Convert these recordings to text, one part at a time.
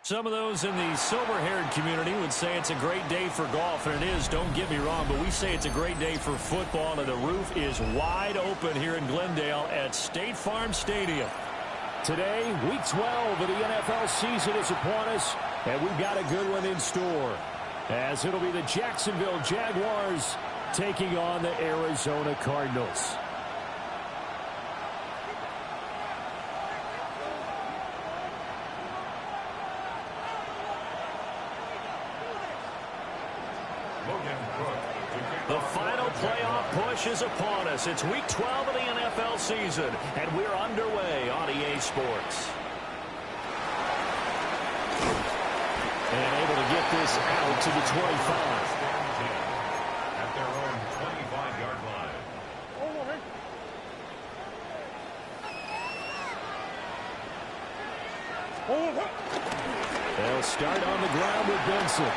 Some of those in the silver-haired community would say it's a great day for golf, and it is, don't get me wrong, but we say it's a great day for football, and the roof is wide open here in Glendale at State Farm Stadium. Today, Week 12 of the NFL season is upon us, and we've got a good one in store, as it'll be the Jacksonville Jaguars taking on the Arizona Cardinals. The final playoff push is upon us. It's Week 12 of the NFL season, and we're underway on EA Sports. And able to get this out to the 25. At their own 25-yard line. They'll start on the ground with Benson.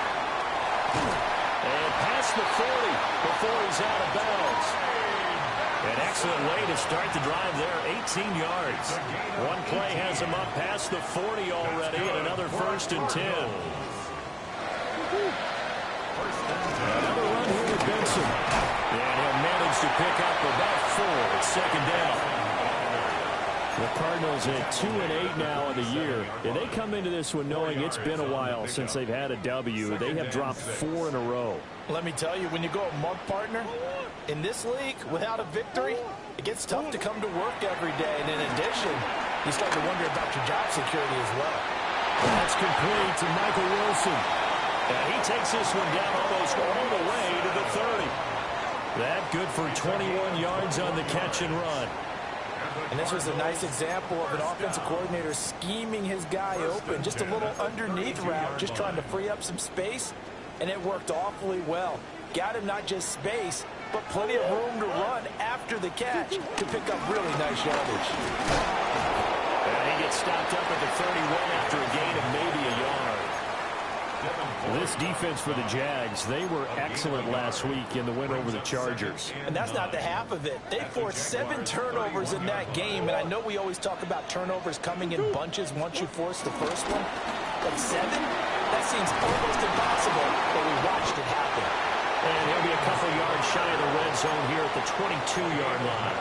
And past the 40 before he's out of bounds. An excellent way to start the drive there, 18 yards. One play has him up past the 40 already, and another 1st and 10. Another run here with Benson. And he'll manage to pick up about 4 at 2nd down. The Cardinals at 2-8 now in the year, and they come into this one knowing it's been a while since they've had a W. They have dropped 4 in a row. Let me tell you, when you go a month partner, in this league, without a victory, it gets tough to come to work every day. And in addition, you start to wonder about your job security as well. That's complete to Michael Wilson. And he takes this one down almost all the way to the 30. That good for 21 yards on the catch and run. And this was a nice example of an offensive coordinator scheming his guy open. Just a little underneath route, just trying to free up some space, and it worked awfully well. Got him not just space, but plenty of room to run after the catch to pick up really nice yardage. And he gets stopped up at the 31 after a gain of maybe a yard. This defense for the Jags, they were excellent last week in the win over the Chargers. And that's not the half of it. They forced 7 turnovers in that game, and I know we always talk about turnovers coming in bunches once you force the first one. But 7? That seems almost impossible, but we watched it happen. And he'll be a couple yards shy of the red zone here at the 22-yard line.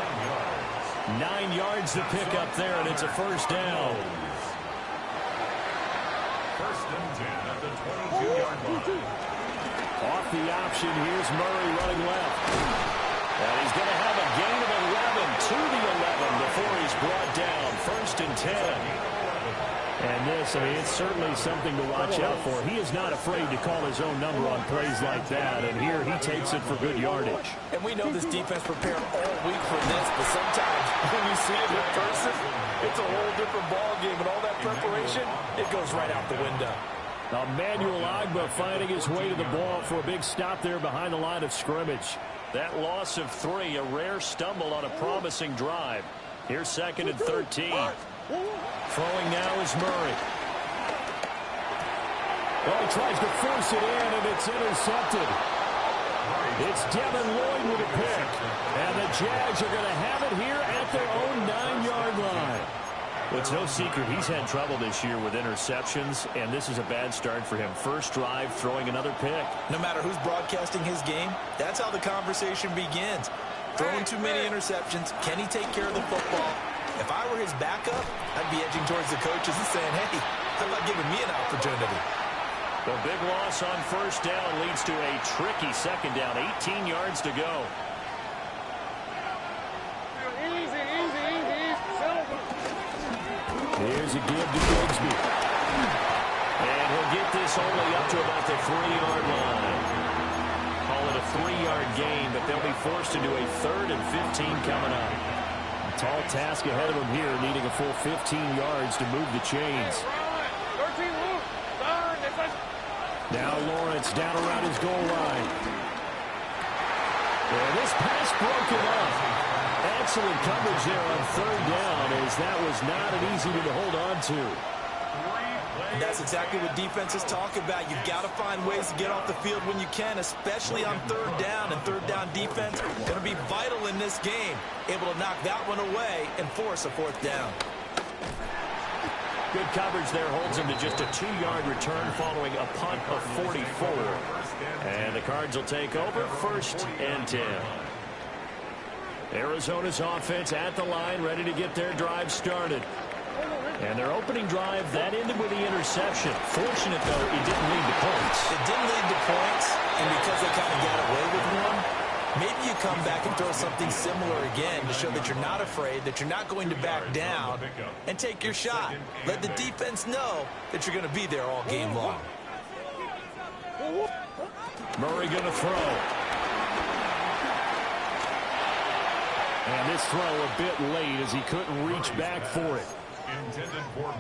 9 yards to pick up there, and it's a 1st down. 1st and 10 at the 22-yard line. Off the option, here's Murray running left. And he's going to have a gain of 11 to the 11 before he's brought down. 1st and 10. And this, I mean, it's certainly something to watch out for. He is not afraid to call his own number on plays like that, and here he takes it for good yardage. And we know this defense prepared all week for this, but sometimes when you see it in person, it's a whole different ballgame, and all that preparation, it goes right out the window. Emmanuel Ogbah finding his way to the ball for a big stop there behind the line of scrimmage. That loss of 3, a rare stumble on a promising drive. Here's 2nd and 13. Throwing now is Murray. Well, he tries to force it in, and it's intercepted. It's Devin Lloyd with a pick. And the Jags are going to have it here at their own 9-yard line. Well, it's no secret he's had trouble this year with interceptions, and this is a bad start for him. First drive, throwing another pick. No matter who's broadcasting his game, that's how the conversation begins. Throwing too many interceptions. Can he take care of the football? If I were his backup, I'd be edging towards the coaches and saying, hey, how about giving me an opportunity? The big loss on 1st down leads to a tricky 2nd down. 18 yards to go. Here's a give to Bigsby. And he'll get this only up to about the 3-yard line. Call it a 3-yard gain, but they'll be forced into a 3rd and 15 coming up. A tall task ahead of him here, needing a full 15 yards to move the chains. Now Lawrence down around his goal line. And this pass broken up. Excellent coverage there on third down, as that was not an easy one to hold on to. And that's exactly what defenses talk about. You've got to find ways to get off the field when you can, especially on third down. And third down defense going to be vital in this game. Able to knock that one away and force a fourth down. Good coverage there holds him to just a 2-yard return following a punt of 44. And the Cards will take over, 1st and 10. Arizona's offense at the line, ready to get their drive started. And their opening drive, that ended with the interception. Fortunate, though, it didn't lead to points. It didn't lead to points, and because they kind of got away with one, maybe you come back and throw something similar again to show that you're not afraid, that you're not going to back down, and take your shot. Let the defense know that you're going to be there all game long. Murray going to throw. And this throw a bit late as he couldn't reach back for it.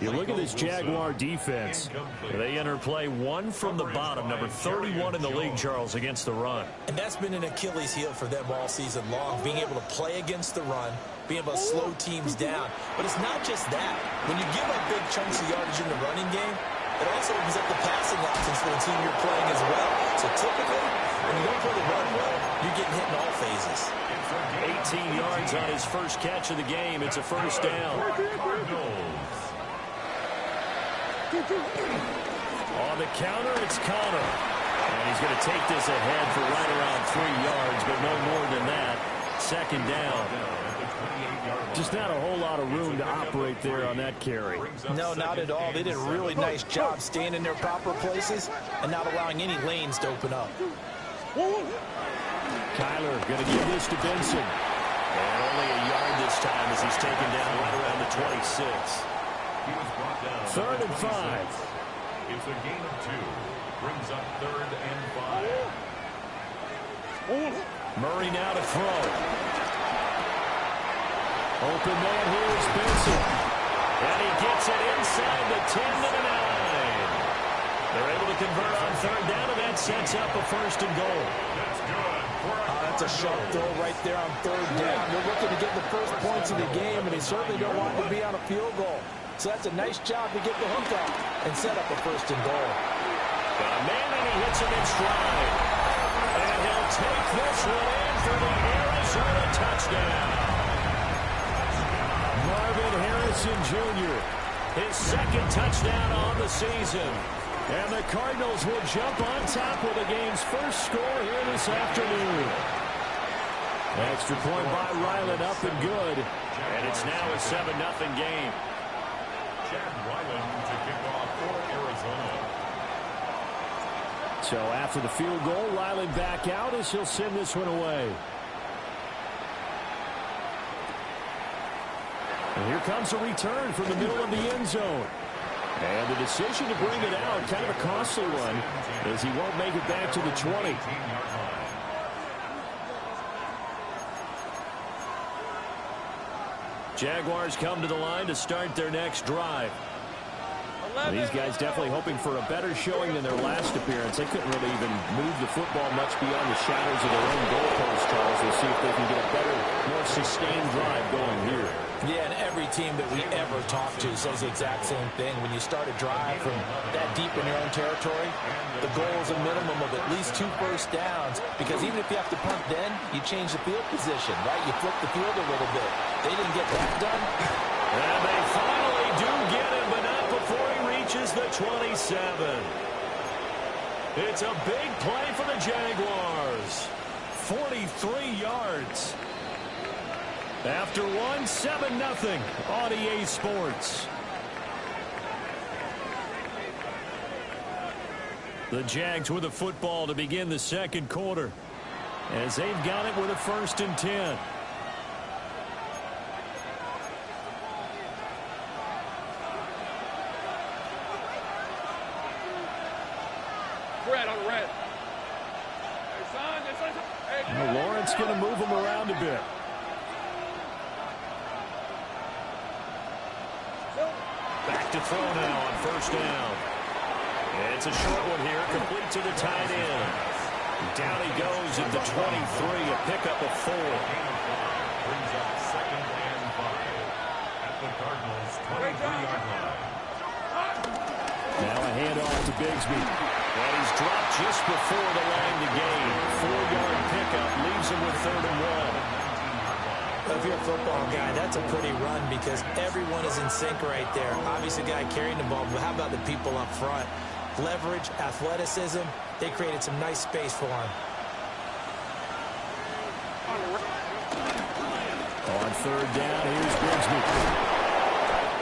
You look at this Jaguar defense. They enter play one from the bottom, number 31 in the league, Charles, against the run. And that's been an Achilles heel for them all season long, being able to play against the run, being able to slow teams down. But it's not just that. When you give up big chunks of yardage in the running game, it also opens up the passing options for the team you're playing as well. So typically, when you don't play the run well, you're getting hit in all phases. 18 yards on his first catch of the game. It's a first down. On the counter, it's Connor. And he's going to take this ahead for right around 3 yards, but no more than that. 2nd down. Just not a whole lot of room to operate there on that carry. No, not at all. They did a really nice job staying in their proper places and not allowing any lanes to open up. Kyler going to give this to Benson. And only a yard this time as he's taken down right around the 26. 3rd and 5. It's a gain of 2. Brings up 3rd and 5. Murray now to throw. Open man here is Benson. And he gets it inside the 10 to the 9. They're able to convert on 3rd down, and that sets up a 1st and goal. That's good. That's a sharp throw right there on 3rd down. They're looking to get the first points of the game, and they certainly don't want to be on a field goal. So that's a nice job to get the hook up and set up a 1st and goal. Got a man, and he hits him in stride. And he'll take this one in for the Arizona touchdown. Marvin Harrison Jr., his 2nd touchdown on the season. And the Cardinals will jump on top with the game's first score here this afternoon. Extra point by Ryland, up and good. And it's now a 7-0 game. Chad Ryland to kick off for Arizona. So after the field goal, Ryland back out as he'll send this one away. And here comes a return from the middle of the end zone. And the decision to bring it out, kind of a costly one, as he won't make it back to the 20. Jaguars come to the line to start their next drive. These guys definitely hoping for a better showing than their last appearance. They couldn't really even move the football much beyond the shadows of their own goalpost, Charles. We'll see if they can get a better, more sustained drive going here. Yeah, and every team that we ever talk to says the exact same thing. When you start a drive from that deep in your own territory, the goal is a minimum of at least 2 first downs, because even if you have to punt then, you change the field position, right? You flip the field a little bit. They didn't get that done. And they finally do get him, but not before he reaches the 27. It's a big play for the Jaguars. 43 yards. After one, 7-0 on EA Sports. The Jags with a football to begin the 2nd quarter, as they've got it with a 1st and 10. Red on red. And Lawrence going to move him around a bit. Back to throw now on 1st down. It's a short one here, complete to the tight end. Down he goes at the 23, a pickup of 4. Brings up 2nd and 5 at the Cardinals' 23-yard line. Now a handoff to Bigsby. And he's dropped just before the line to gain. 4-yard pickup leaves him with 3rd and 1. If you're a football guy, that's a pretty run because everyone is in sync right there. Obviously, the guy carrying the ball, but how about the people up front? Leverage, athleticism, they created some nice space for him. On 3rd down, here's Bigsby.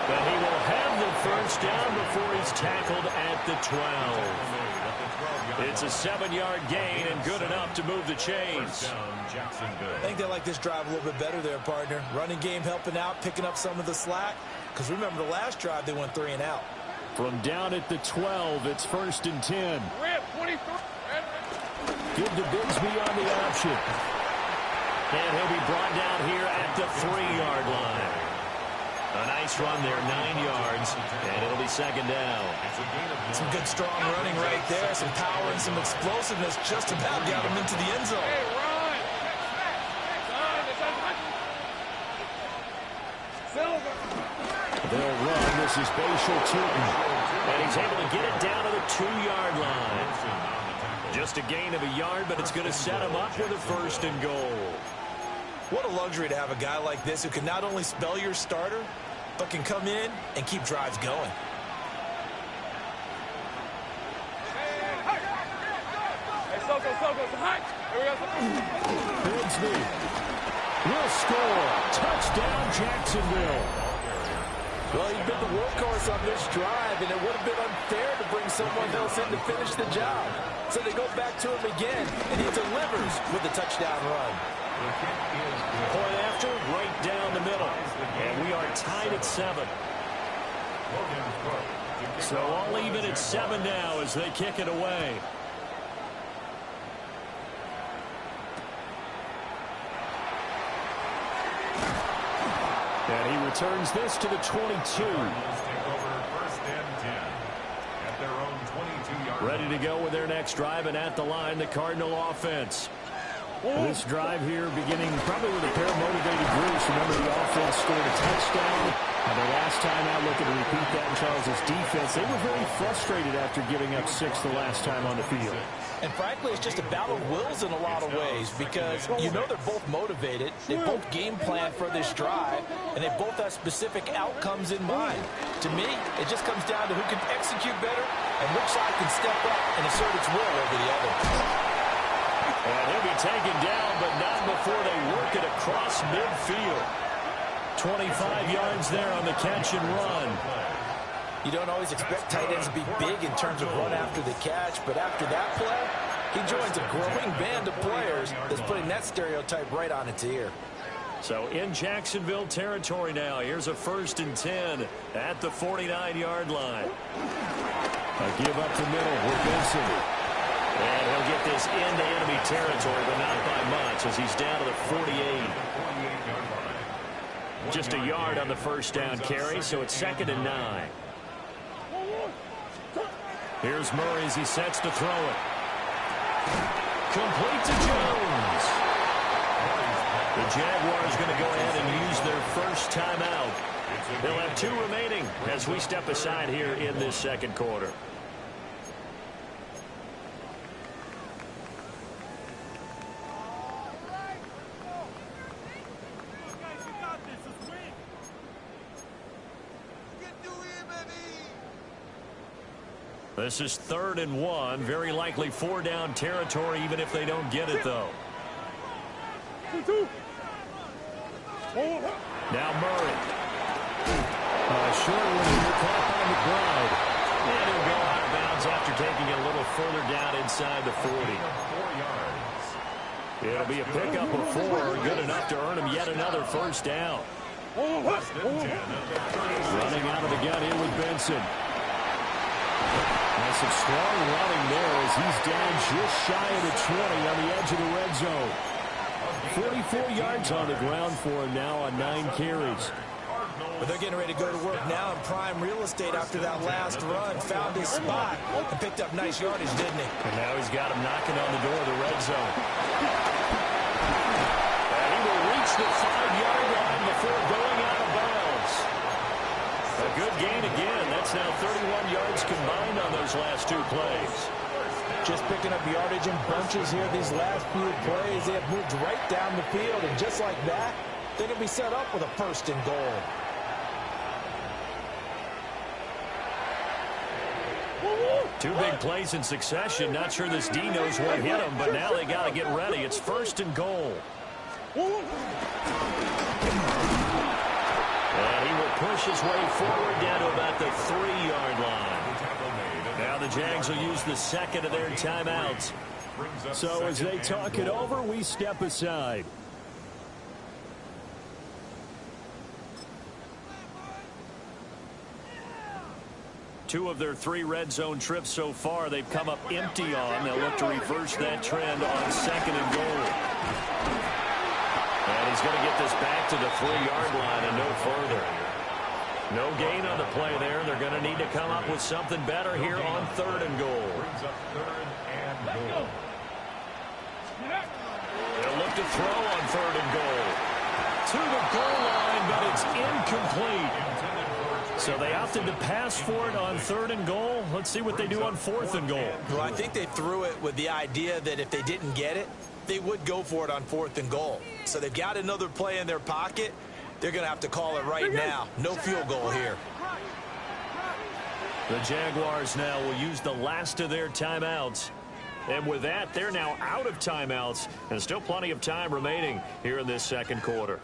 But he will have the 1st down before he's tackled at the 12. It's a 7-yard gain and good enough to move the chains. I think they like this drive a little bit better there, partner. Running game helping out, picking up some of the slack. Because remember the last drive, they went 3 and out. From down at the 12, it's 1st and 10. Rip, 23. Give to Bigsby on the option. And he'll be brought down here at the 3-yard line. A nice run there, 9 yards, and it'll be 2nd down. Some good strong running right there, some power and some explosiveness just about got him into the end zone. Hey, run! Silver. They'll run. This is Bashal Tootin. And he's able to get it down to the 2-yard line. Just a gain of a yard, but it's going to set him up with a 1st and goal. What a luxury to have a guy like this who can not only spell your starter, but can come in and keep drives going. Hey, Soko, hot. Here we go. Bigsby will score. Touchdown, Jacksonville. Well, he's been the workhorse on this drive, and it would have been unfair to bring someone else in to finish the job. So they go back to him again, and he delivers with the touchdown run. Point after, right down the middle. And we are tied at 7. So all even at 7 now as they kick it away. And he returns this to the 22. Ready to go with their next drive, and at the line, the Cardinal offense. This drive here beginning probably with a pair of motivated groups. Remember, the offense scored a touchdown. And their last time out, looking to repeat that in Charles' defense. They were very frustrated after giving up 6 the last time on the field. And frankly, it's just a battle of wills in a lot of ways because you know they're both motivated. They both game plan for this drive, and they both have specific outcomes in mind. To me, it just comes down to who can execute better and which side can step up and assert its will over the other. And he'll be taken down, but not before they work it across midfield. 25 yards there on the catch and run. You don't always expect tight ends to be big in terms of run after the catch, but after that play, he joins a growing band of players that's putting that stereotype right on its ear. So in Jacksonville territory now, here's a 1st and 10 at the 49-yard line. A give up the middle with Benson. And he'll get this into enemy territory, but not by much as he's down to the 48. Just a yard on the 1st down carry, so it's 2nd and 9. Here's Murray as he sets to throw it. Complete to Jones. The Jaguars going to go ahead and use their 1st timeout. They'll have 2 remaining as we step aside here in this 2nd quarter. This is 3rd and 1. Very likely 4-down territory, even if they don't get it, though. Now Murray. Short one here, caught on the ground. And he'll go out of bounds after taking it a little further down inside the 40. 4 yards. It'll be a pickup of 4, good enough to earn him yet another 1st down. Running out of the gun here with Benson. That's some strong running there as he's down just shy of the 20 on the edge of the red zone. 44 yards on the ground for him now on 9 carries. But they're getting ready to go to work now in prime real estate after that last run. Found his spot and picked up nice yardage, didn't he? And now he's got him knocking on the door of the red red zone. And he will reach the 5-yard line before going out of bounds. A good gain again. That's now 31 yards combined on those last two plays. Just picking up yardage in bunches here. These last few plays, they have moved right down the field. And just like that, they're going to be set up with a 1st and goal. Two big plays in succession. Not sure this D knows what hit him, but now they got to get ready. It's 1st and goal. And he will push his way forward down to about the 3-yard line. Now the Jags will use the 2nd of their timeouts. So as they talk it over, we step aside. Two of their 3 red zone trips so far, they've come up empty on. They'll look to reverse that trend on 2nd and goal. And he's going to get this back to the 3-yard line and no further. No gain on the play there. They're going to need to come up with something better here on 3rd and goal. They'll look to throw on 3rd and goal. To the goal line, but it's incomplete. So they opted to pass for it on 3rd and goal. Let's see what they do on 4th and goal. Well, I think they threw it with the idea that if they didn't get it, they would go for it on 4th and goal. So they've got another play in their pocket. They're going to have to call it right now. No field goal here. The Jaguars now will use the last of their timeouts. And with that, they're now out of timeouts. And still plenty of time remaining here in this 2nd quarter.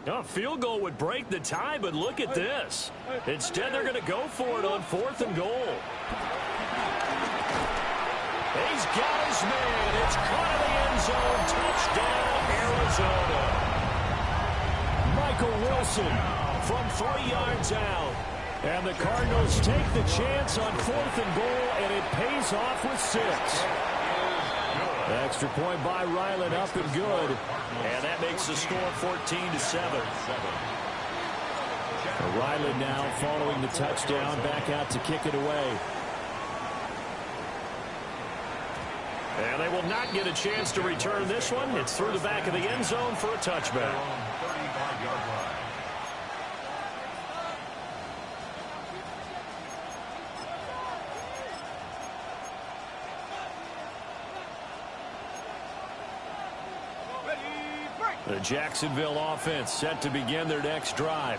A field goal would break the tie, but look at this. Instead, they're going to go for it on 4th and goal. He's got his man. It's caught in the end zone. Touchdown, Arizona. Michael Wilson from 3 yards out. And the Cardinals take the chance on 4th and goal, and it pays off with 6. Extra point by Ryland, up and good. And that makes the score 14-7. Ryland now following the touchdown, back out to kick it away. And they will not get a chance to return this one. It's through the back of the end zone for a touchback. The Jacksonville offense set to begin their next drive.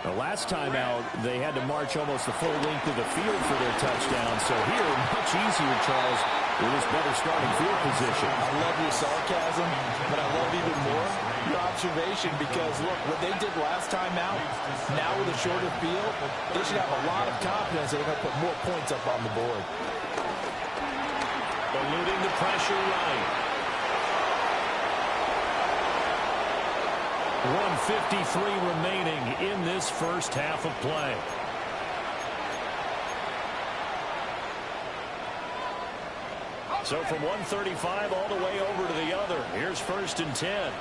The last time out, they had to march almost the full length of the field for their touchdown. So here, much easier, Charles, with this better starting field position. I love your sarcasm, but I love even more your observation because, look, what they did last time out, now with a shorter field, they should have a lot of confidence that they're going to put more points up on the board. Eluding the pressure right. 1:53 remaining in this first half of play. So from 135 all the way over to the other. Here's 1st and 10.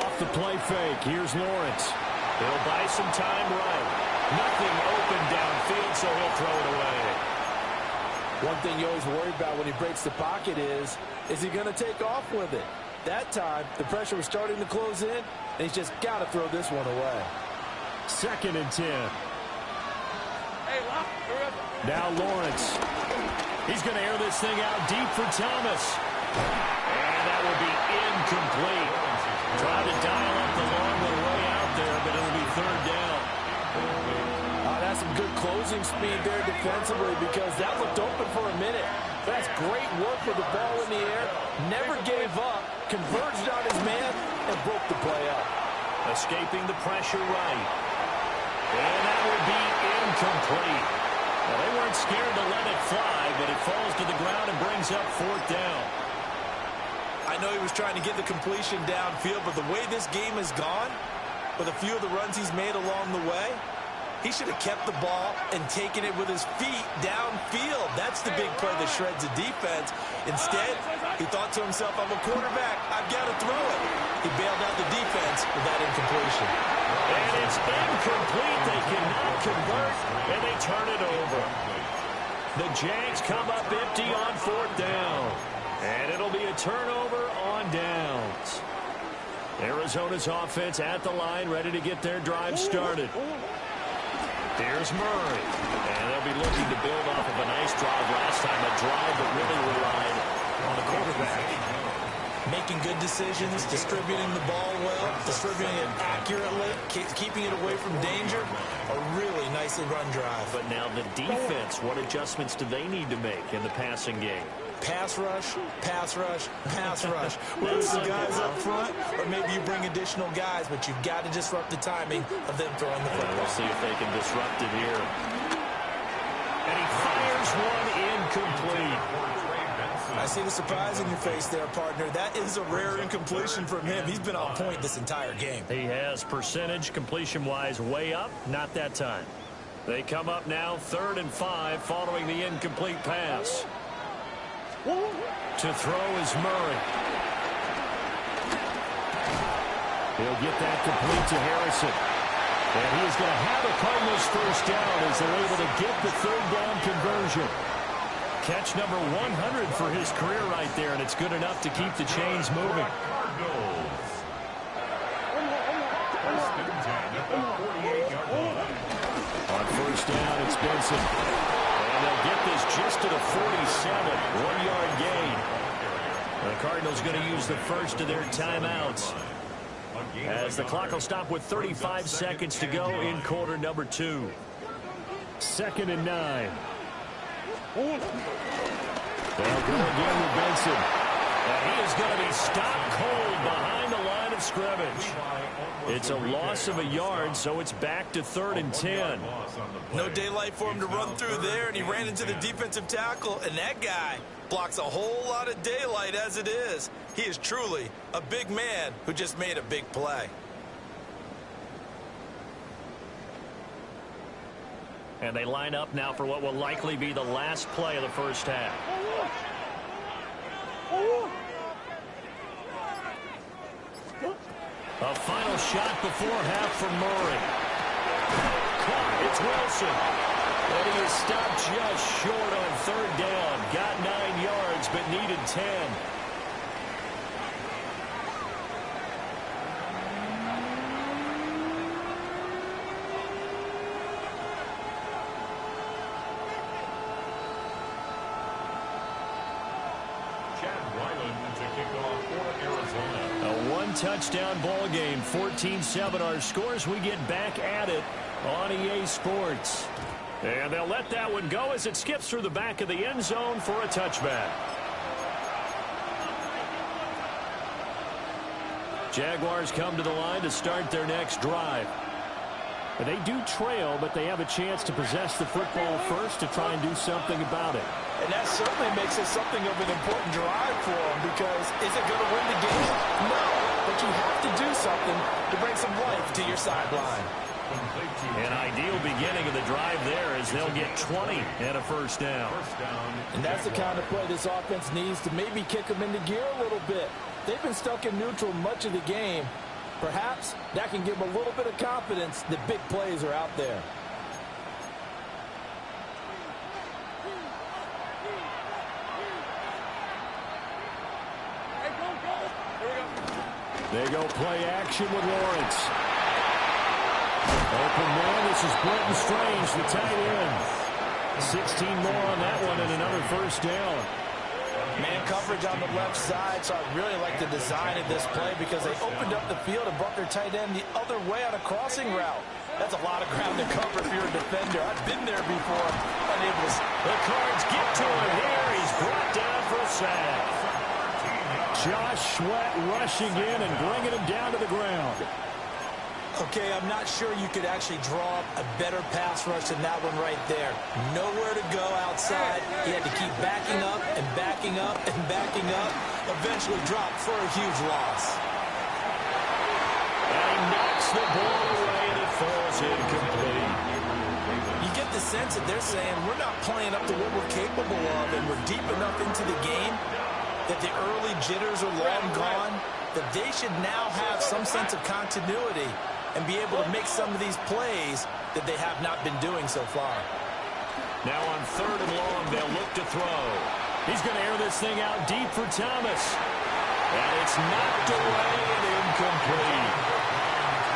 Off the play fake. Here's Lawrence. He'll buy some time right. Nothing open downfield, so he'll throw it away. One thing you always worry about when he breaks the pocket is he going to take off with it? That time, the pressure was starting to close in, and he's just got to throw this one away. 2nd and 10. Now Lawrence. He's going to air this thing out deep for Thomas. And that will be incomplete. Tried to dial up the long one way out there, but it'll be 3rd down. That's some good closing speed there defensively because that looked open for a minute. That's great work with the ball in the air. Never gave up, converged on his man, and broke the play up. Escaping the pressure right. And that will be incomplete. Well, they weren't scared to let it fly, but it falls to the ground and brings up 4th down. I know he was trying to get the completion downfield, but the way this game has gone, with a few of the runs he's made along the way, he should have kept the ball and taken it with his feet downfield. That's the big play that shreds the defense. Instead, he thought to himself, I'm a quarterback. I've got to throw it. He bailed out the defense with that incompletion. And it's incomplete. They cannot convert, and they turn it over. The Jags come up empty on 4th down. And it'll be a turnover on downs. Arizona's offense at the line, ready to get their drive started. Here's Murray. And they'll be looking to build off of a nice drive last time, a drive that really relied on the quarterback. Making good decisions, distributing the ball well, distributing it accurately, keeping it away from danger. A really nicely run drive. But now the defense, what adjustments do they need to make in the passing game? Pass rush, pass rush, pass rush. Whether it's the guys up front or maybe you bring additional guys, but you've got to disrupt the timing of them throwing the football. We'll see if they can disrupt it here. And he fires one incomplete. I see the surprise in your face there, partner. That is a rare incompletion from him. He's been on point this entire game. He has percentage completion-wise way up. Not that time. They come up now 3rd and 5 following the incomplete pass. To throw is Murray. He'll get that complete to Harrison. And he is going to have a Cardinals first down as they're able to get the 3rd down conversion. Catch number 100 for his career right there, and it's good enough to keep the chains moving. On 1st down, it's Benson. And they'll get this just to the 47, 1-yard gain. The Cardinals going to use the first of their timeouts, as the clock will stop with 35 seconds to go in quarter number 2. 2nd and 9. They'll go again with Benson. And he is going to be stopped cold behind the line of scrimmage. It's a loss of a yard, so it's back to 3rd and 10. No daylight for him to run through there, and he ran into the defensive tackle, and that guy blocks a whole lot of daylight as it is. He is truly a big man who just made a big play. And they line up now for what will likely be the last play of the first half. A final shot before half from Murray. Caught, it's Wilson. And he is stopped just short on 3rd down. Got 9 yards, but needed 10. Touchdown ball game, 14-7 our scores. We get back at it on EA Sports. And they'll let that one go as it skips through the back of the end zone for a touchback. Jaguars come to the line to start their next drive. And they do trail, but they have a chance to possess the football first to try and do something about it. And that certainly makes it something of an important drive for them, because is it going to win the game? No, but you have to do something to bring some life to your sideline. An ideal beginning of the drive there as they'll get 20 and a first down. And that's the kind of play this offense needs to maybe kick them into gear a little bit. They've been stuck in neutral much of the game. Perhaps that can give them a little bit of confidence that big plays are out there. They go play action with Lawrence. Open man, this is Brenton Strange, the tight end. 16 more on that one and another first down. Man coverage on the left side, so I really like the design of this play because they opened up the field and brought their tight end the other way on a crossing route. That's a lot of ground to cover if you're a defender. I've been there before. Unable to... The Cards get to him here. He's brought down for a sack. Josh Sweat rushing in and bringing him down to the ground. Okay, I'm not sure you could actually draw up a better pass rush than that one right there. Nowhere to go outside. He had to keep backing up and backing up and backing up. Eventually dropped for a huge loss. And he knocks the ball away and it falls incomplete. You get the sense that they're saying we're not playing up to what we're capable of and we're deep enough into the game that the early jitters are long gone, that they should now have some sense of continuity and be able to make some of these plays that they have not been doing so far. Now on 3rd and long, they'll look to throw. He's going to air this thing out deep for Thomas. And it's knocked away and incomplete.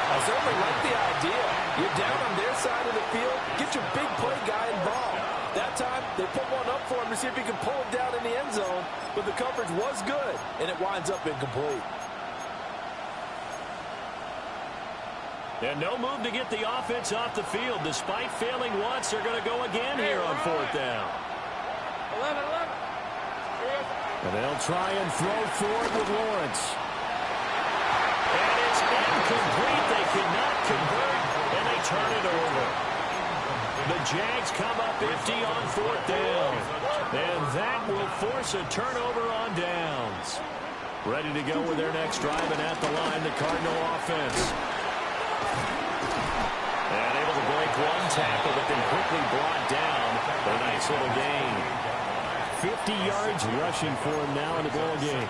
I certainly like the idea. You're down on their side of the field, get your big play guy involved. That time, they put one up for him to see if he can pull it down in the end zone, but the coverage was good, and it winds up incomplete. And no move to get the offense off the field. Despite failing once, they're going to go again here on 4th down. 11. And they'll try and throw forward with Lawrence. And it's incomplete. They cannot convert, and they turn it over. The Jags come up empty on 4th down. And that will force a turnover on downs. Ready to go with their next drive, and at the line, the Cardinal offense. And able to break one tackle, but then quickly brought down for a nice little gain. 50 yards rushing for him now in the ball game.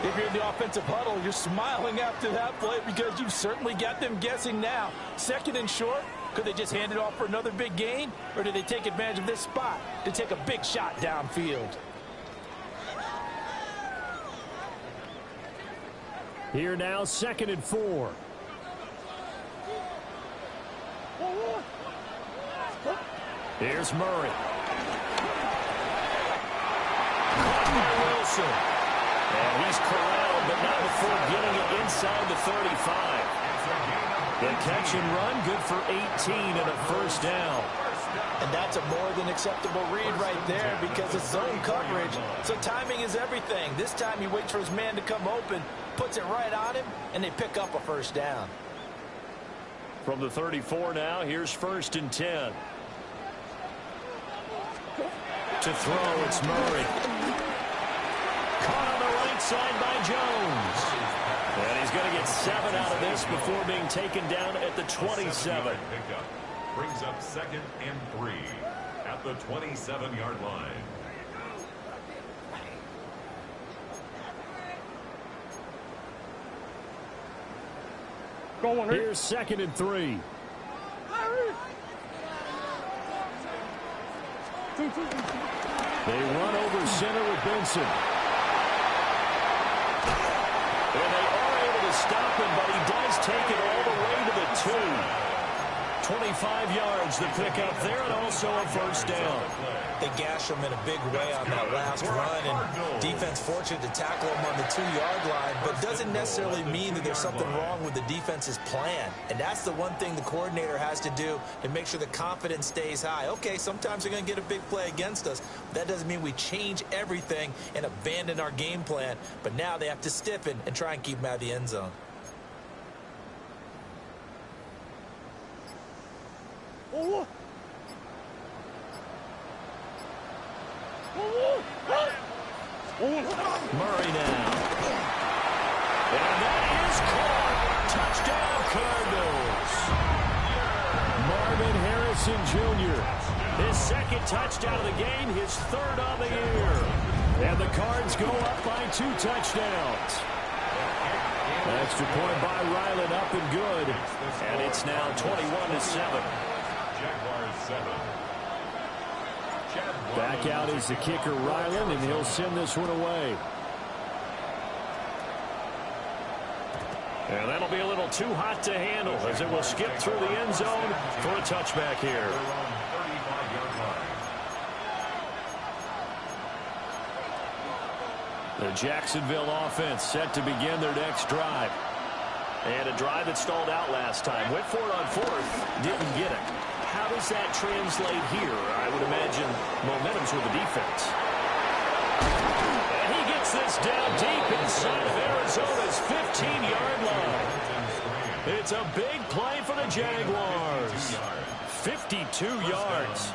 If you're in the offensive huddle, you're smiling after that play because you've certainly got them guessing now. 2nd and short, could they just hand it off for another big gain? Or do they take advantage of this spot to take a big shot downfield? Here now, 2nd and 4. Here's Murray. Wilson. And he's corralled, but not before getting it inside the 35. The catch and run, good for 18 and a 1st down. And that's a more than acceptable read right there because it's zone coverage, so timing is everything. This time he waits for his man to come open, puts it right on him, and they pick up a 1st down. From the 34 now, here's 1st and 10. To throw, it's Murray. Caught on the right side by Jones. And he's going to get 7 out of this before being taken down at the 27. Brings up 2nd and 3 at the 27-yard line. Here's 2nd and 3. They run over center with Benson. And they are able to stop him, but he does take it all the way to the 2. 25 yards to pick up there, and also a 1st down. They gash him in a big way on that last run, and defense fortunate to tackle him on the 2-yard line, but doesn't necessarily mean that there's something wrong with the defense's plan. And that's the one thing the coordinator has to do to make sure the confidence stays high. Okay, sometimes they're going to get a big play against us. That doesn't mean we change everything and abandon our game plan, but now they have to stiffen and try and keep him out of the end zone. Murray now. And that is caught. Touchdown, Cardinals. Marvin Harrison Jr. His 2nd touchdown of the game, his 3rd of the year. And the Cards go up by 2 touchdowns. Extra point by Ryland, up and good. And it's now 21-7. Jaguars 7. Back out is the kicker, Ryland, and he'll send this one away. And that'll be a little too hot to handle as it will skip through the end zone for a touchback here. The Jacksonville offense set to begin their next drive. And a drive that stalled out last time. Went for it on 4th, didn't get it. How does that translate here? I would imagine momentum's with the defense. And he gets this down deep inside of Arizona's 15-yard line. It's a big play for the Jaguars. 52 yards.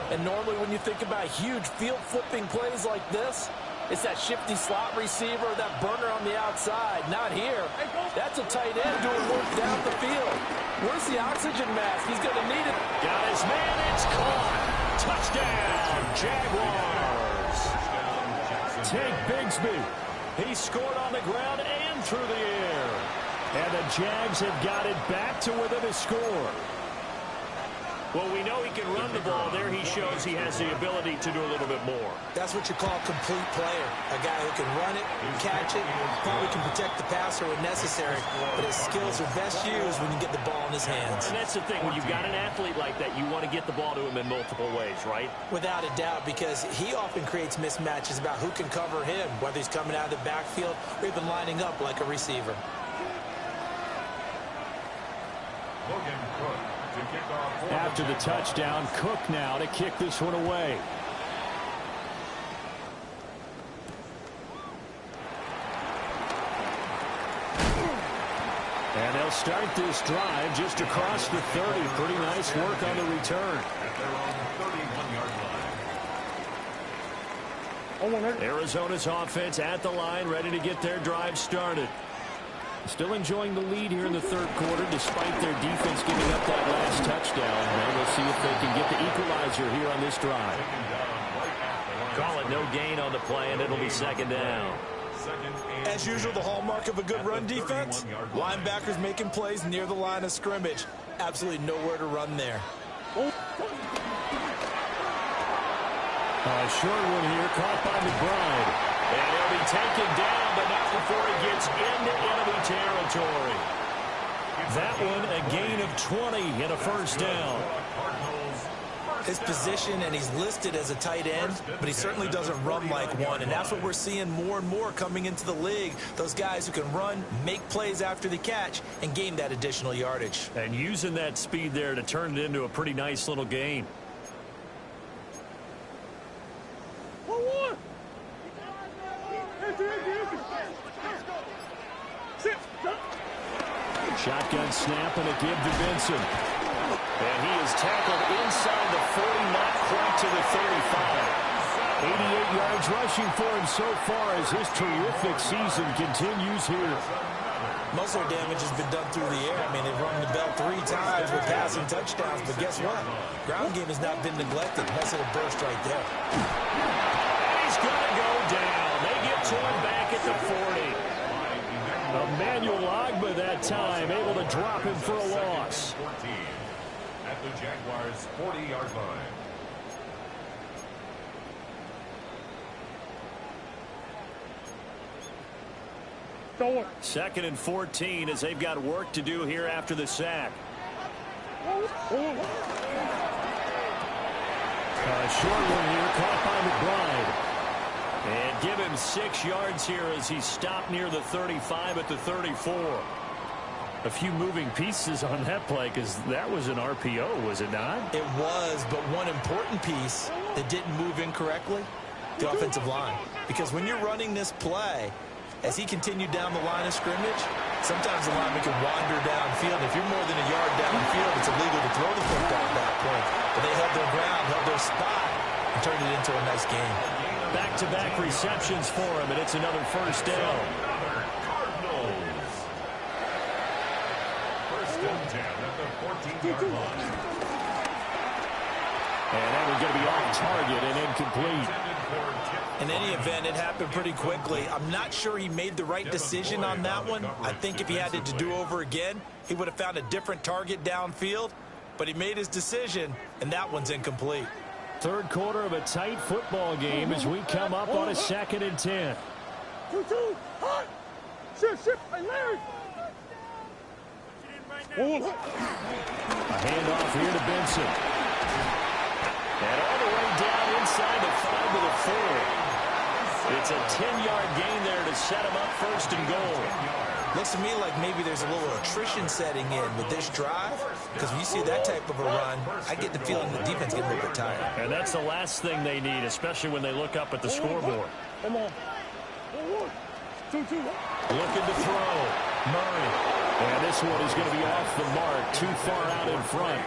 And normally when you think about huge field-flipping plays like this, it's that shifty slot receiver, that burner on the outside. Not here. That's a tight end doing work down the field. Where's the oxygen mask? He's going to need it. Got his man. It's caught. Touchdown, Jaguars. take Bigsby. He scored on the ground and through the air. And the Jags have got it back to within a score. Well, we know he can run the ball. There he shows he has the ability to do a little bit more. That's what you call a complete player. A guy who can run it, catch it, probably can protect the passer when necessary, but his skills are best used when you get the ball in his hands. And that's the thing. When you've got an athlete like that, you want to get the ball to him in multiple ways, right? Without a doubt, because he often creates mismatches about who can cover him, whether he's coming out of the backfield or even lining up like a receiver. Logan Cook to kick off. After the touchdown, Cook now to kick this one away. And they'll start this drive just across the 30. Pretty nice work on the return. At their own 31-yard line. Arizona's offense at the line, ready to get their drive started. Still enjoying the lead here in the third quarter, despite their defense giving up that last touchdown. Now we'll see if they can get the equalizer here on this drive. Call it no gain on the play, and it'll be second down. As usual, the hallmark of a good run defense, linebackers making plays near the line of scrimmage. Absolutely nowhere to run there. A short one here, caught by McBride. And he'll be taken down, but not before he gets into enemy territory. That one a gain of 20 and a first down. His position, and he's listed as a tight end, but he certainly doesn't run like one, and that's what we're seeing more and more coming into the league. Those guys who can run, make plays after the catch, and gain that additional yardage. And using that speed there to turn it into a pretty nice little gain. Shotgun snap and a give to Benson. And he is tackled inside the 40, not quite to the 35. 88 yards rushing for him so far as his terrific season continues here. Most of their damage has been done through the air. I mean, they've rung the bell 3 times with passing touchdowns, but guess what? Ground game has not been neglected. Nice little burst right there. He's going to go down. They get to him back at the 40. Emmanuel Ogbah that time, able to drop him for a loss. 14 at the Jaguars' 40-yard line. Second and 14 as they've got work to do here after the sack. A short one here, caught by McBride. And give him 6 yards here as he's stopped near the 35 at the 34. A few moving pieces on that play because that was an RPO, was it not? It was, but one important piece that didn't move incorrectly, the offensive line. Because when you're running this play, as he continued down the line of scrimmage, sometimes the lineman can wander downfield. If you're more than a yard downfield, it's illegal to throw the football at that point. But they held their ground, held their spot, and turned it into a nice game. Back-to-back receptions for him, and it's another first down. Cardinals. First and 10 at the 14-yard line. And that one's going to be off target and incomplete. In any event, it happened pretty quickly. I'm not sure he made the right decision on that one. I think if he had it to do over again, he would have found a different target downfield. But he made his decision, and that one's incomplete. Third quarter of a tight football game as we come up on a 2nd and 10. 2-2, hot! Shift, hey Larry! A handoff here to Benson. And all the way down inside the 5 to the 4. It's a 10-yard gain there to set him up first and goal. Looks to me like maybe there's a little attrition setting in with this drive, because when you see that type of a run, I get the feeling the defense gets a little bit tired. And that's the last thing they need, especially when they look up at the scoreboard. Come on. 2-2. Looking to throw. Murray. And this one is going to be off the mark, too far out in front.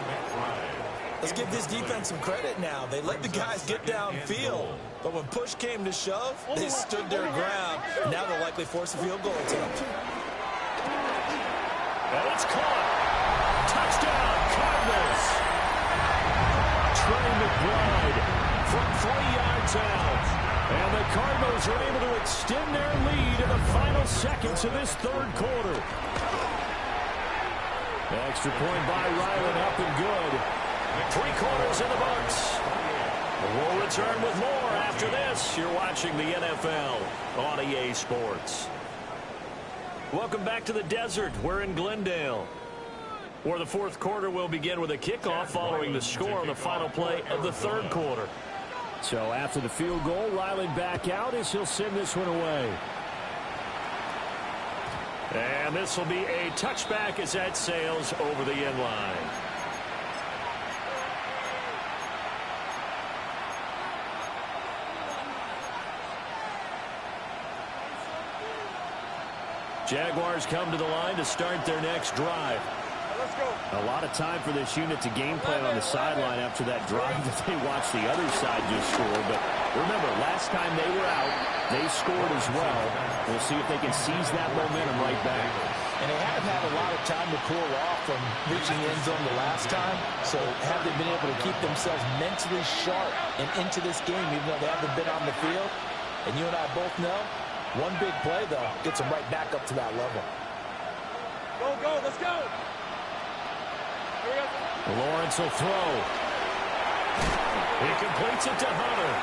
Let's give this defense some credit now. They let the guys get downfield, but when push came to shove, they stood their ground. Now they'll likely force a field goal attempt. And it's caught. Touchdown, Cardinals. Trey McBride from 3 yards out. And the Cardinals are able to extend their lead in the final seconds of this third quarter. Extra point by Ryland, up and good. 3 quarters in the books. We'll return with more after this. You're watching the NFL on EA Sports. Welcome back to the desert. We're in Glendale, where the fourth quarter will begin with a kickoff following the score on the final play of the third quarter. So after the field goal, Ryland back out as he'll send this one away. And this will be a touchback as that sails over the end line. Jaguars come to the line to start their next drive. Let's go. A lot of time for this unit to game plan on the sideline after that drive that they watched the other side just score. But remember, last time they were out, they scored as well. We'll see if they can seize that momentum right back. And they haven't had a lot of time to cool off from reaching the end zone the last time. So have they been able to keep themselves mentally sharp and into this game, even though they haven't been on the field? And you and I both know, one big play, though, gets them right back up to that level. Go, go, let's go. Lawrence will throw. He completes it to Hunter.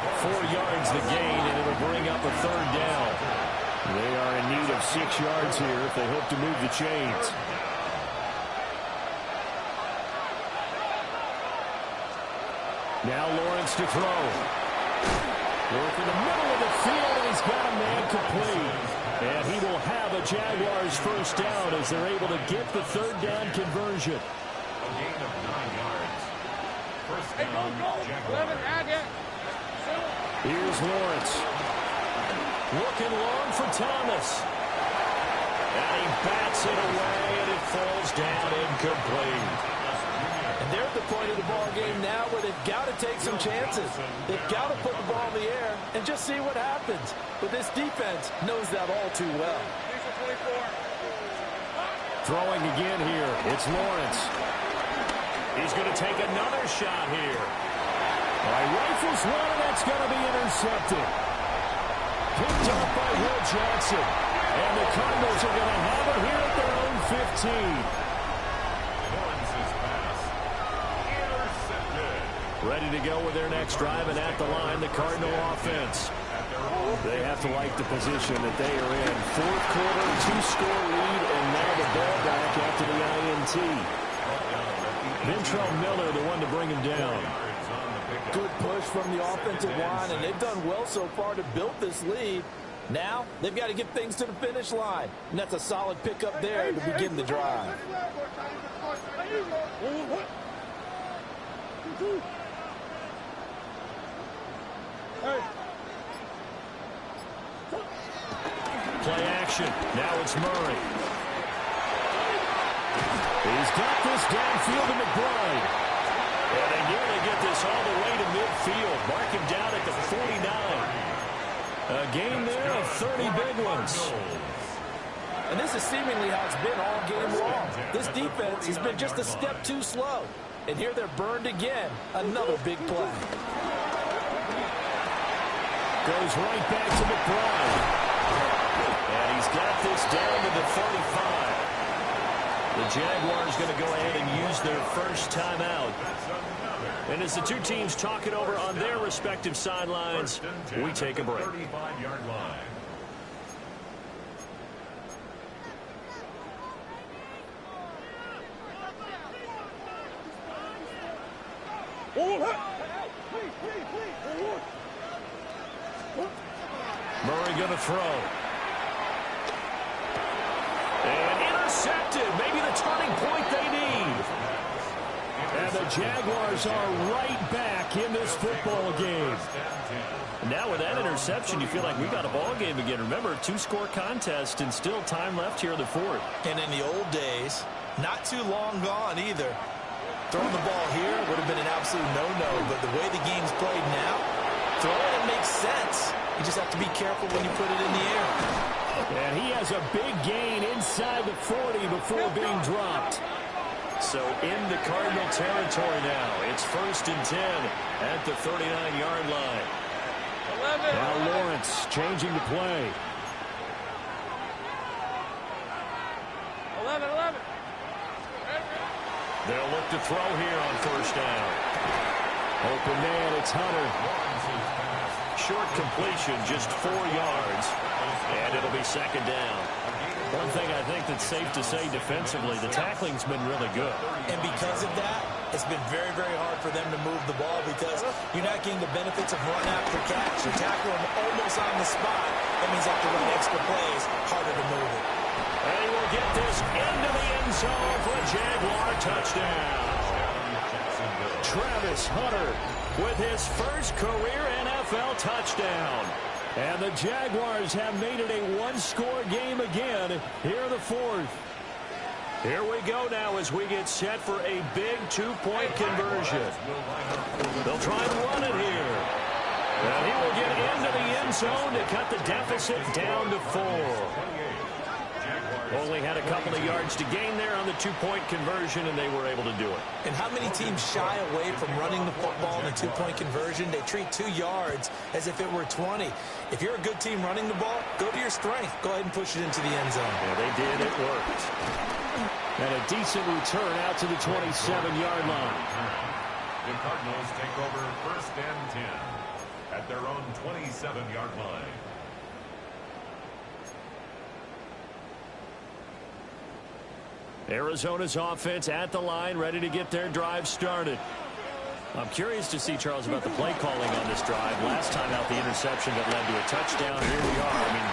4 yards the gain, and it'll bring up a third down. They are in need of 6 yards here if they hope to move the chains. Now Lawrence to throw. Work in the middle of the field, and he's got a man complete. And he will have a Jaguars first down as they're able to get the third down conversion. A gain of 9 yards. First Hey, go, down, go. Jaguars. 11, add it. Here's Lawrence. Looking long for Thomas. And he bats it away, and it falls down incomplete. And they're at the point of the ball game now where they've got to take some chances. They've got to put the ball in the air and just see what happens. But this defense knows that all too well. Throwing again here. It's Lawrence. He's going to take another shot here. Rifles one, and that's going to be intercepted. Picked up by Will Johnson. And the Cardinals are going to have it here at their own 15. Lawrence's pass. Intercepted. Ready to go with their next drive, and at the line, the Cardinal offense. They have to like the position that they are in. Fourth quarter, 2-score lead, and now the ball back after the INT. Ventrell Miller, the one to bring him down. Good push from the offensive line, and they've done well so far to build this lead. Now, they've got to get things to the finish line, and that's a solid pickup there to begin the drive. Play action. Now it's Murray. He's got this downfield to McBride. And they nearly get this all the way to midfield. Mark him down at the 49. A gain there of 30 big ones. And this is seemingly how it's been all game long. This defense has been just a step too slow. And here they're burned again. Another big play. Goes right back to McBride. And he's got this down to the 35. The Jaguars going to go ahead and use their first timeout. And as the two teams talk it over on their respective sidelines, we take a break. 35-yard line. Murray going to throw. And intercepted. Maybe the turning point they need. And the Jaguars are right back in this football game. Now with that interception, you feel like we got a ball game again. Remember, 2-score contest and still time left here in the fourth. And in the old days, not too long gone either. Throwing the ball here would have been an absolute no-no, but the way the game's played now, throwing it makes sense. You just have to be careful when you put it in the air. And he has a big gain inside the 40 before being dropped. So into Cardinal territory now. It's 1st and 10 at the 39-yard line. Now Lawrence changing the play. 11. They'll look to throw here on first down. Open man, it's Hunter. Short completion, just 4 yards, and it'll be second down. One thing I think that's safe to say defensively, the tackling's been really good. And because of that, it's been very, very hard for them to move the ball because you're not getting the benefits of run after catch. You tackle them almost on the spot. That means you have to run extra plays, harder to move it. And he will get this into the end zone for a Jaguar touchdown. Travis Hunter with his first career NFL touchdown. And the Jaguars have made it a one-score game again here in the fourth. Here we go now as we get set for a big two-point conversion. They'll try and run it here. And he will get into the end zone to cut the deficit down to 4. Only had a couple of yards to gain there on the two-point conversion, and they were able to do it. And how many teams shy away from running the football in the two-point conversion? They treat 2 yards as if it were 20. If you're a good team running the ball, go to your strength. Go ahead and push it into the end zone. Yeah, they did. It worked. And a decent return out to the 27-yard line. The Cardinals take over first and 10 at their own 27-yard line. Arizona's offense at the line, ready to get their drive started. I'm curious to see, Charles, about the play calling on this drive. Last time out, the interception that led to a touchdown. Here we are. I mean,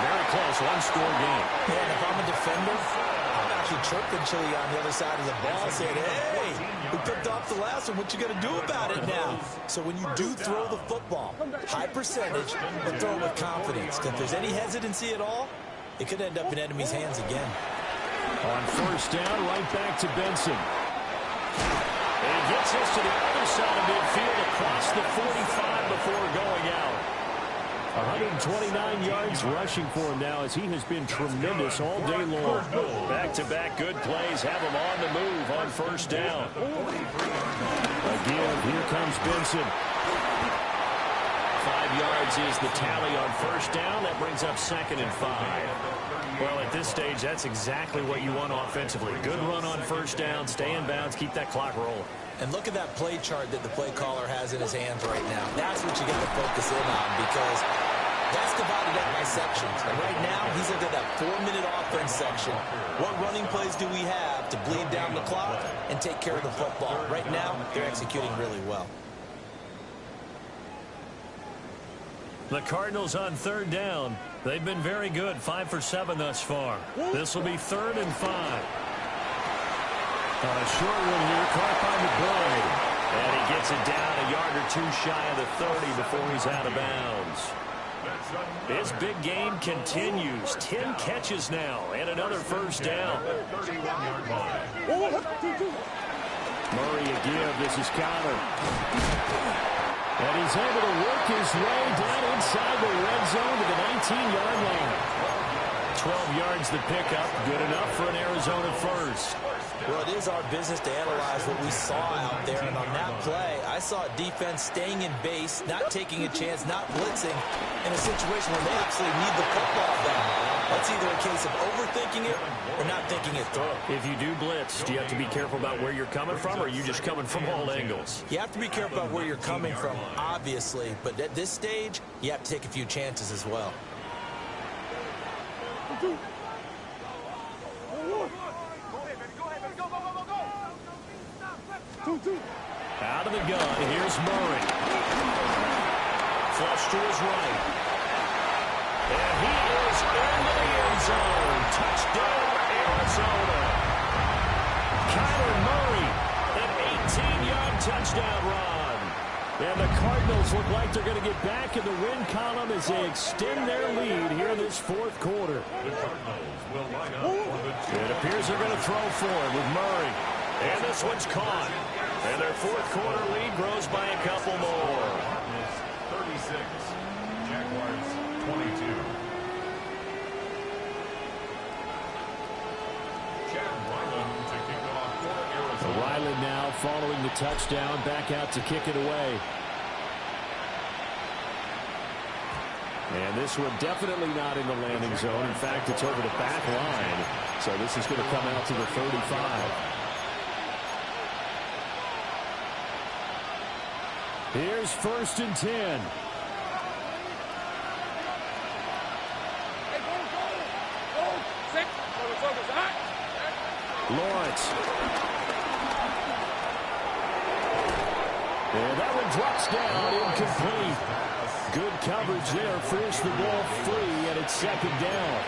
very close, one-score game. Yeah, and if I'm a defender, I'm actually chirping Chili on the other side of the ball, saying, hey, we picked off the last one. What you going to do about it now? So when you do throw the football, high percentage, but throw it with confidence. Because if there's any hesitancy at all, it could end up in enemy's hands again. On first down, right back to Benson. And he gets us to the other side of midfield across the 45 before going out. 129 yards rushing for him now as he has been tremendous all day long. Back-to-back good plays have him on the move on first down. Again, here comes Benson. 5 yards is the tally on first down. That brings up second and 5. Well, at this stage, that's exactly what you want offensively. Good run on first down, stay in bounds, keep that clock rolling. And look at that play chart that the play caller has in his hands right now. That's what you got to focus in on because that's divided up by sections. And right now, he's looking at that 4-minute offense section. What running plays do we have to bleed down the clock and take care of the football? Right now, they're executing really well. The Cardinals on third down. They've been very good, 5 for 7 thus far. This will be 3rd and 5. On a short one here, caught by McBride. And he gets it down a yard or two shy of the 30 before he's out of bounds. His big game continues. 10 catches now and another first down. Murray again. This is Connor. And he's able to work his way down inside the red zone to the 19-yard line. 12 yards the pickup. Good enough for an Arizona first. Well, it is our business to analyze what we saw out there. And on that play, I saw a defense staying in base, not taking a chance, not blitzing, in a situation where they absolutely need the football back. That's either a case of overthinking it or not thinking it through. If you do blitz, do you have to be careful about where you're coming from, or are you just coming from all angles? You have to be careful about where you're coming from, obviously. But at this stage, you have to take a few chances as well. Out of the gun, here's Murray. Flush to his right. And he is into the end zone. Touchdown, Arizona. Kyler Murray, an 18-yard touchdown run. And the Cardinals look like they're going to get back in the win column as they extend their lead here in this fourth quarter. It appears they're going to throw for it with Murray. And this one's caught. And their fourth quarter lead grows by a couple more. 36. Jaguars 22. Ryland now following the touchdown, back out to kick it away. And this one definitely not in the landing zone. In fact, it's over the back line. So this is going to come out to the 35. Here's 1st and 10. Lawrence. And that one drops down, incomplete. Good coverage there, forced the ball free, and it's 2nd down.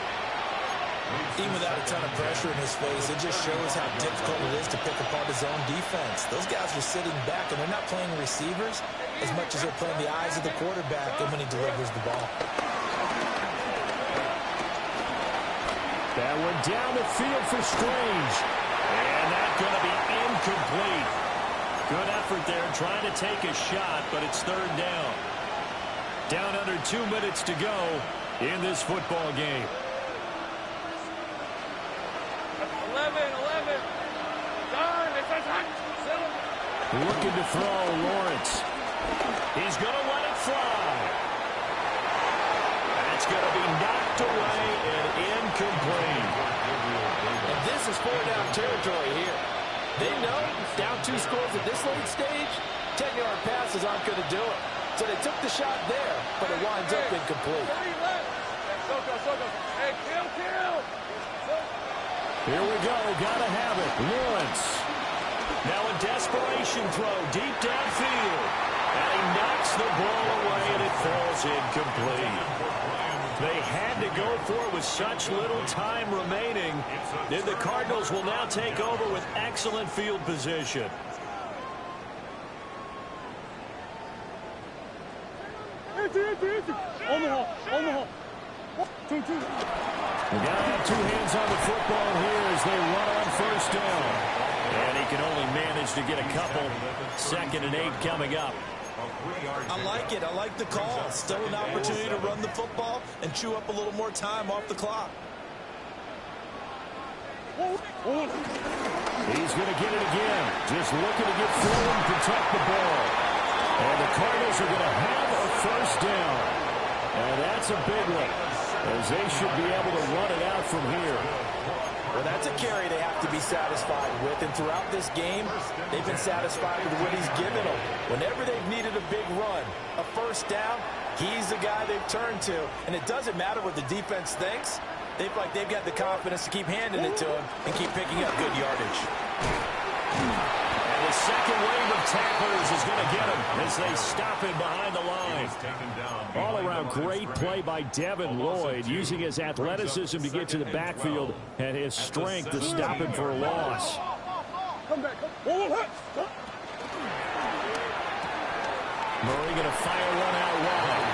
Even without a ton of pressure in his face, it just shows how difficult it is to pick apart his own defense. Those guys are sitting back, and they're not playing receivers as much as they're playing the eyes of the quarterback and when he delivers the ball. That one down the field for Strange. And that's going to be incomplete. Good effort there trying to take a shot, but it's 3rd down. Down under 2 minutes to go in this football game. 11. Looking to throw, Lawrence. He's going to let it fly. That's going to be knocked away and incomplete. And this is 4-down territory here. They know down 2 scores at this late stage, 10-yard passes aren't going to do it. So they took the shot there, but it winds up incomplete. Hey, kill. Here we go. Gotta have it. Lawrence. Now a desperation throw deep downfield. And he knocks the ball away, and it falls incomplete. They had to go for it with such little time remaining. And the Cardinals will now take over with excellent field position. Omaha. 2. We gotta have 2 hands on the football here as they run on 1st down. And he can only manage to get a couple. 2nd and 8 coming up. I like it. I like the call. Still an opportunity to run the football and chew up a little more time off the clock. He's going to get it again. Just looking to get through and protect the ball. And the Cardinals are going to have a 1st down. And that's a big one, as they should be able to run it out from here. Well, that's a carry they have to be satisfied with. And throughout this game, they've been satisfied with what he's given them. Whenever they've needed a big run, a 1st down, he's the guy they've turned to. And it doesn't matter what the defense thinks. They've got the confidence to keep handing it to him and keep picking up good yardage. And the second wave of tacklers is going to get him as they stop him behind the line. All around great play by Devin Lloyd, using his athleticism to get to the backfield and his strength to stop him for a loss. Murray going to fire one out wide.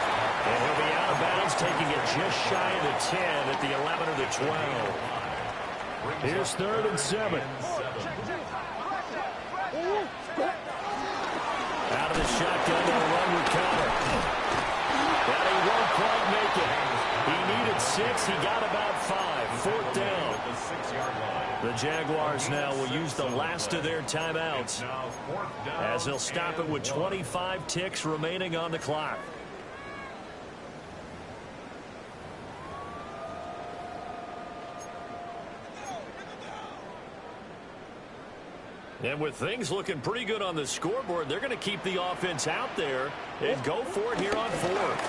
And he'll be out of bounds, taking it just shy of the 10 at the 11 or the 12. Here's 3rd and 7. Out of the shotgun, they'll run with Connor. But he won't quite make it. He needed 6. He got about 5. 4th down. The Jaguars now will use the last of their timeouts as they'll stop it with 25 ticks remaining on the clock. And with things looking pretty good on the scoreboard, they're going to keep the offense out there and go for it here on 4th.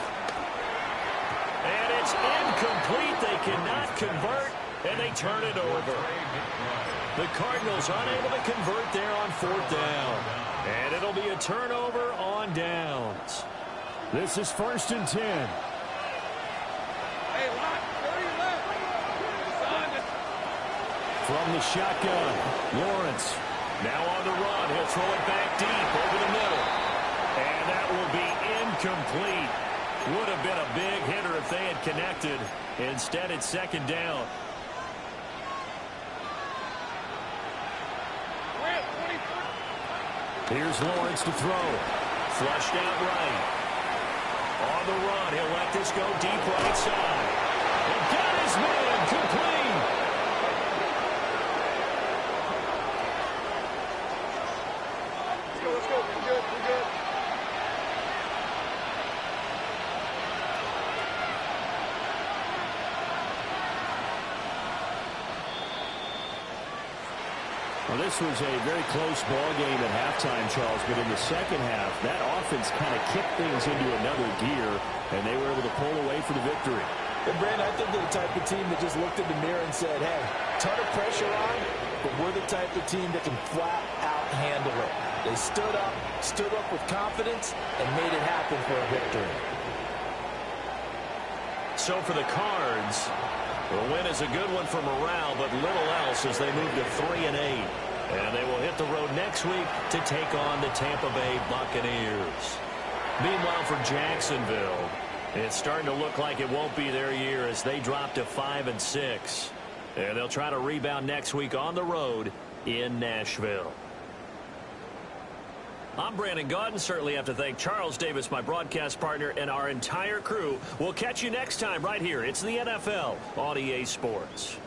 And it's incomplete. They cannot convert, and they turn it over. The Cardinals unable to convert there on 4th down. And it'll be a turnover on downs. This is 1st and 10. Hey, lock. 30 left. From the shotgun, Lawrence. Now on the run, he'll throw it back deep over the middle. And that will be incomplete. Would have been a big hitter if they had connected. Instead, it's 2nd down. Here's Lawrence to throw. Flushed out right. On the run, he'll let this go deep right side. And got his man complete. Let's go. We're good. Well, this was a very close ball game at halftime, Charles, but in the second half, that offense kind of kicked things into another gear, and they were able to pull away for the victory. And Brandon, I think they're the type of team that just looked in the mirror and said, hey, ton of pressure on, but we're the type of team that can flat out handle it. They stood up with confidence, and made it happen for a victory. So for the Cards, the win is a good one for morale, but little else as they move to 3-8. And they will hit the road next week to take on the Tampa Bay Buccaneers. Meanwhile, for Jacksonville, it's starting to look like it won't be their year as they drop to 5-6. And they'll try to rebound next week on the road in Nashville. I'm Brandon Gaudin. Certainly have to thank Charles Davis, my broadcast partner, and our entire crew. We'll catch you next time right here. It's the NFL on EA Sports.